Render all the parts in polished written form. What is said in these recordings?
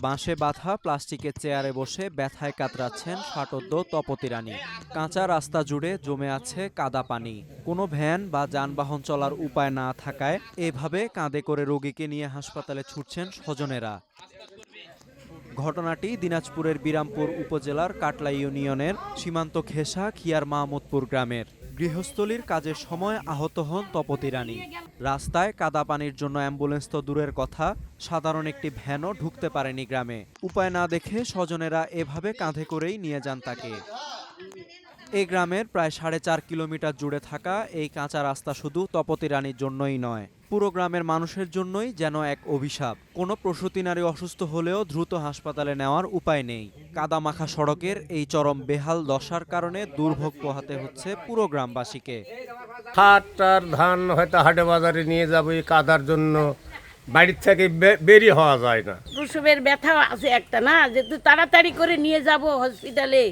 বাঁশে বাঁধা প্লাস্টিকের চেয়ারে বসে ব্যথায় কাতরাচ্ছেন ষাটোর্ধ্ব তপতী রানী। কাঁচা রাস্তা জুড়ে জমে আছে কাদা পানি। কোনো ভ্যান বা যানবাহন চলার উপায় না থাকায় এভাবে কাঁধে করে রোগীকে নিয়ে হাসপাতালে ছুটছেন স্বজনেরা। ঘটনাটি দিনাজপুরের বিরামপুর উপজেলার কাটলা ইউনিয়নের সীমান্ত ঘেঁষা খিয়ার মাহমুদপুর গ্রামের। গৃহস্থলীর কাজের সময় আহত হন তপতী রানী। রাস্তায় কাদা পানির জন্য অ্যাম্বুলেন্স তো দূরের কথা, সাধারণ একটি ভ্যানও ঢুকতে পারেনি গ্রামে। উপায় না দেখে স্বজনেরা এভাবে কাঁধে করেই নিয়ে যান তাকে। এই গ্রামের প্রায় 4.5 কিলোমিটার জুড়ে থাকা এই কাঁচা রাস্তা শুধু তপতী রানীর জন্যই নয়, পুরো গ্রামের মানুষের জন্যই যেন এক অভিশাপ। কোনো প্রসূতি নারী অসুস্থ হলেও দ্রুত হাসপাতালে নেওয়ার উপায় নেই। কাদামাখা সড়কের এই চরম বেহাল দশার কারণে দুর্ভোগ পোহাতে হচ্ছে পুরো গ্রামবাসীকে। হাট আর ধান হয়তো হাটে বাজারে নিয়ে যাবো এই কাদার জন্য, বাড়ির থেকে বেরিয়ে হওয়া যায় না। প্রসবের ব্যথাও আছে একটা, না যেহেতু তাড়াতাড়ি করে নিয়ে যাব হসপিটালে,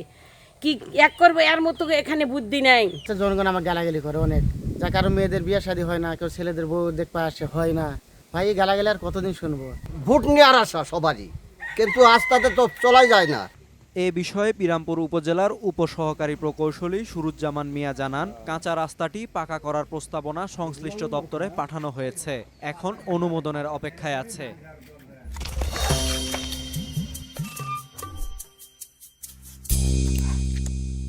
কি এক করবো এর মতো এখানে বুদ্ধি নাই। জনগণ আমার গালাগালি করে অনেক, যা কারো মেয়েদের বিয়ে শাদী হয় না, কেউ ছেলেদের বউ দেখতে আসে হয় না। ভাই এই গালাগালি আর কতদিন শুনবো? ভোট নেওয়ার আশা সবারই, কিন্তু আস্তাতে তো চলাই যায় না। এ বিষয়ে বিরামপুর উপজেলার উপসহকারী প্রকৌশলী সুরুজ্জামান মিয়া জানান, কাঁচা রাস্তাটি পাকা করার প্রস্তাবনা সংশ্লিষ্ট দপ্তরে পাঠানো হয়েছে, এখন অনুমোদনের অপেক্ষায় আছে।